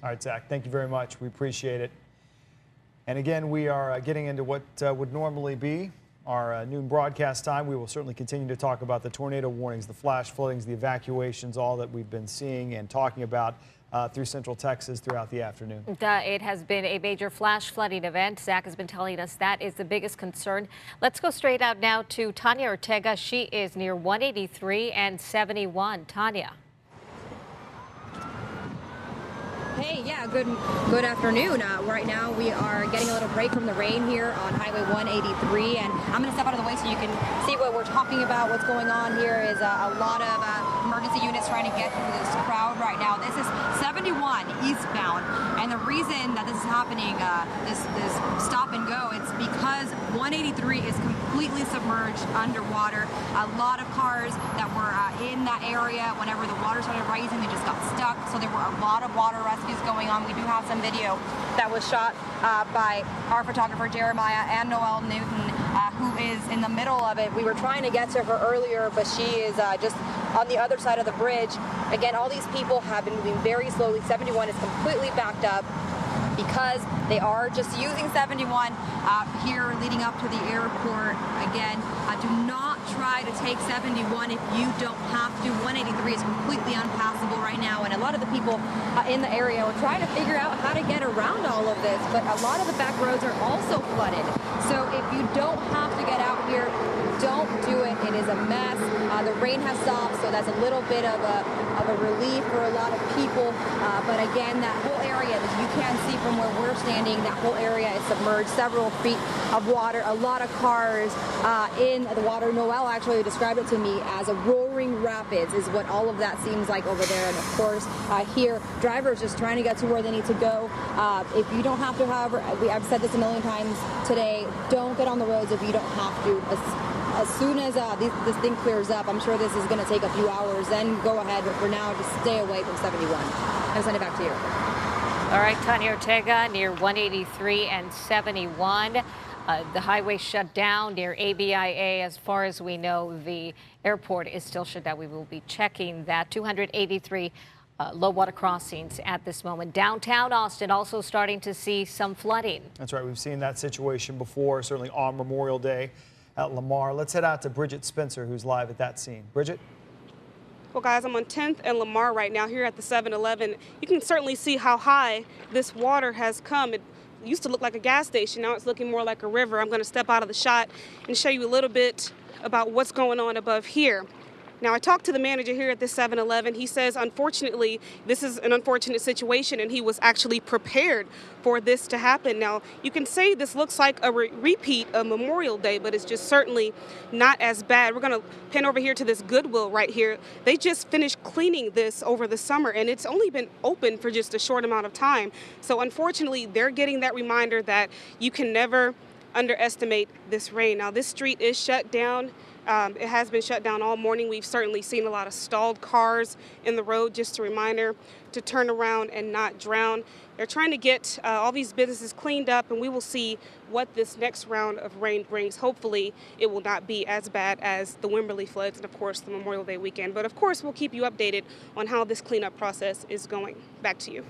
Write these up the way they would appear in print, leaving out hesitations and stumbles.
All right, Zach, thank you very much. We appreciate it. And again, we are getting into what would normally be our noon broadcast time. We will certainly continue to talk about the tornado warnings, the flash floodings, the evacuations, all that we've been seeing and talking about through Central Texas throughout the afternoon. It has been a major flash flooding event. Zach has been telling us that is the biggest concern. Let's go straight out now to Tanya Ortega. She is near 183 and 71. Tanya. Hey, yeah, good afternoon. Right now we are getting a little break from the rain here on Highway 183, and I'm going to step out of the way so you can see what we're talking about. What's going on here is a lot of emergency units trying to get through this crowd right now. This is 71 eastbound, and the reason that this is happening, this stop and go, it's because 183 is completely submerged underwater. A lot of cars that were in that area, whenever the water started rising, they just got stuck. So there were a lot of water rescues going on. We do have some video that was shot by our photographer Jeremiah and Noelle Newton, who is in the middle of it. We were trying to get to her earlier, but she is just on the other side of the bridge. Again, all these people have been moving very slowly. 71 is completely backed up because they are just using 71 here leading up to the airport. Again, do not try to take 71 if you don't have to. 183 is completely unpassable right now, and a lot of the people in the area are trying to figure out how to get around all of this, but a lot of the back roads are also flooded. So if you don't have to get out here, don't do it. It is a mess. The rain has stopped, so that's a little bit of a relief for a lot of people. But again, that whole area that you can see from where we're standing, that whole area is submerged, several feet of water, a lot of cars in the water. Noelle actually described it to me as a roaring rapids is what all of that seems like over there. And of course, here, drivers just trying to get to where they need to go. If you don't have to, however, I've said this a million times today, don't get on the roads if you don't have to. As soon as this thing clears up, I'm sure this is going to take a few hours, then go ahead, but for now, just stay away from 71. I'll send it back to you. All right, Tanya Ortega near 183 and 71. The highway shut down near ABIA. As far as we know, the airport is still shut down. We will be checking that. 283 low water crossings at this moment. Downtown Austin also starting to see some flooding. That's right. We've seen that situation before, certainly on Memorial Day at Lamar. Let's head out to Bridget Spencer, who's live at that scene. Bridget? Well, guys, I'm on 10th and Lamar right now here at the 7-Eleven. You can certainly see how high this water has come. It used to look like a gas station. Now it's looking more like a river. I'm going to step out of the shot and show you a little bit about what's going on above here. Now, I talked to the manager here at this 7-Eleven. He says, unfortunately, this is an unfortunate situation, and he was actually prepared for this to happen. Now, you can say this looks like a repeat of Memorial Day, but it's just certainly not as bad. We're going to pan over here to this Goodwill right here. They just finished cleaning this over the summer, and it's only been open for just a short amount of time. So, unfortunately, they're getting that reminder that you can never underestimate this rain. Now, this street is shut down. It has been shut down all morning. We've certainly seen a lot of stalled cars in the road. Just a reminder to turn around and not drown. They're trying to get all these businesses cleaned up, and we will see what this next round of rain brings. Hopefully, it will not be as bad as the Wimberley floods and, of course, the Memorial Day weekend. But, of course, we'll keep you updated on how this cleanup process is going. Back to you.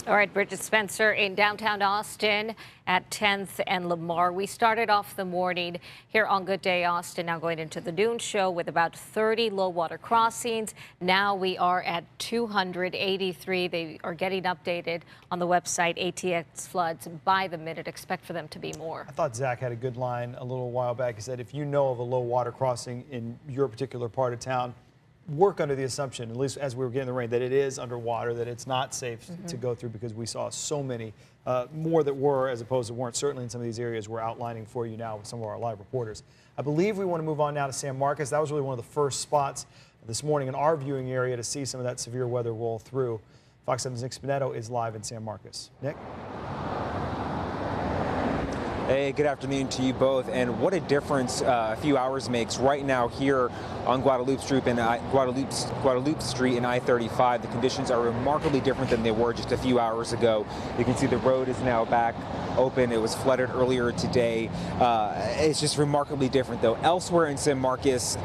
All right, Bridget Spencer in downtown Austin at 10th and Lamar. We started off the morning here on Good Day Austin, now going into the noon show with about 30 low water crossings. Now we are at 283. They are getting updated on the website ATX Floods by the minute. Expect for them to be more. I thought Zach had a good line a little while back. He said, if you know of a low water crossing in your particular part of town, work under the assumption, at least as we were getting the rain, that it is underwater, that it's not safe to go through, because we saw so many more that were as opposed to weren't, certainly in some of these areas we're outlining for you now with some of our live reporters. I believe we want to move on now to San Marcos. That was really one of the first spots this morning in our viewing area to see some of that severe weather roll through. Fox 7's Nick Spinetto is live in San Marcos. Nick? Hey, good afternoon to you both. And what a difference a few hours makes right now here on Guadalupe Street and Guadalupe Street and I-35. The conditions are remarkably different than they were just a few hours ago. You can see the road is now back open. It was flooded earlier today. It's just remarkably different, though. Elsewhere in San Marcos,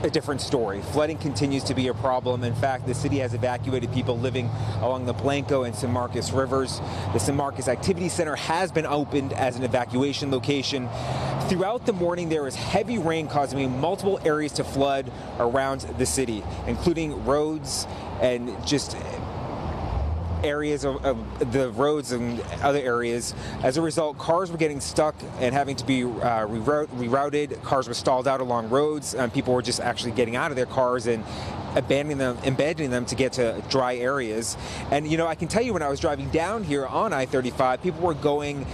a different story. Flooding continues to be a problem. In fact, the city has evacuated people living along the Blanco and San Marcos rivers. The San Marcos Activity Center has been opened as an evacuation location. Throughout the morning, there was heavy rain causing multiple areas to flood around the city, including roads and just areas of the roads and other areas. As a result, cars were getting stuck and having to be rerouted. Cars were stalled out along roads, and people were just actually getting out of their cars and abandoning them to get to dry areas. And you know, I can tell you, when I was driving down here on I-35, people were going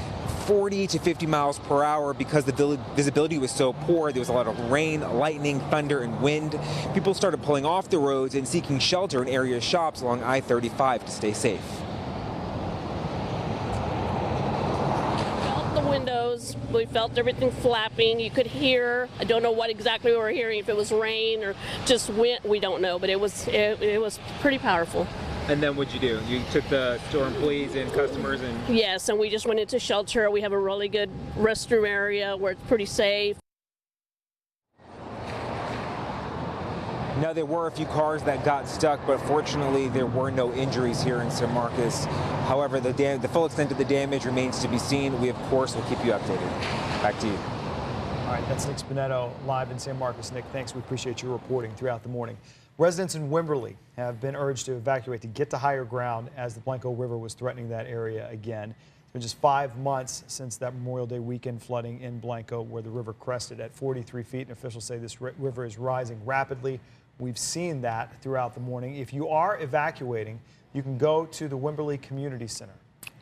40 to 50 miles per hour because the visibility was so poor. There was a lot of rain, lightning, thunder, and wind. People started pulling off the roads and seeking shelter in area shops along I-35 to stay safe. The windows, we felt everything flapping. You could hear, I don't know what exactly we were hearing, if it was rain or just wind, we don't know, but it was pretty powerful. And then what'd you do? You took the store employees and customers and... Yes, and we just went into shelter. We have a really good restroom area where it's pretty safe. Now, there were a few cars that got stuck, but fortunately there were no injuries here in San Marcos. However, the full extent of the damage remains to be seen. We, of course, will keep you updated. Back to you. All right, that's Nick Spinetto live in San Marcos. Nick, thanks. We appreciate your reporting throughout the morning. Residents in Wimberley have been urged to evacuate to get to higher ground as the Blanco River was threatening that area again. It's been just 5 months since that Memorial Day weekend flooding in Blanco, where the river crested at 43 feet, and officials say this river is rising rapidly. We've seen that throughout the morning. If you are evacuating, you can go to the Wimberley Community Center.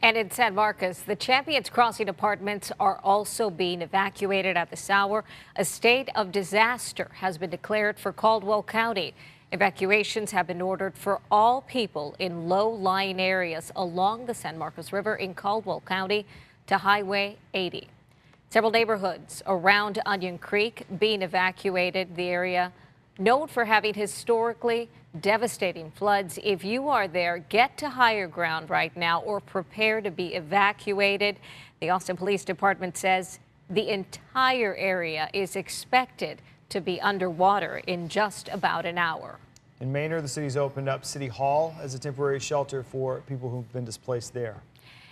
And in San Marcos, the Champions Crossing apartments are also being evacuated at this hour. A state of disaster has been declared for Caldwell County. Evacuations have been ordered for all people in low-lying areas along the San Marcos River in Caldwell County to Highway 80. Several neighborhoods around Onion Creek being evacuated, the area known for having historically devastating floods. If you are there, get to higher ground right now or prepare to be evacuated. The Austin Police Department says the entire area is expected to be underwater in just about an hour. In Maynard, the city's opened up City Hall as a temporary shelter for people who've been displaced there.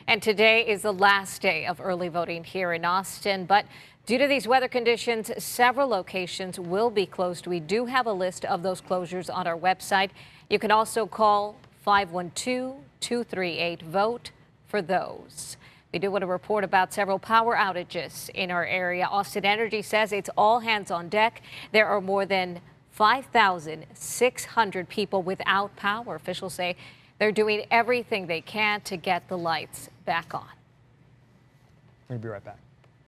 And today is the last day of early voting here in Austin, but due to these weather conditions, several locations will be closed. We do have a list of those closures on our website. You can also call 512-238-VOTE for those. We do want to report about several power outages in our area. Austin Energy says it's all hands on deck. There are more than 5,600 people without power. Officials say they're doing everything they can to get the lights back on. We'll be right back.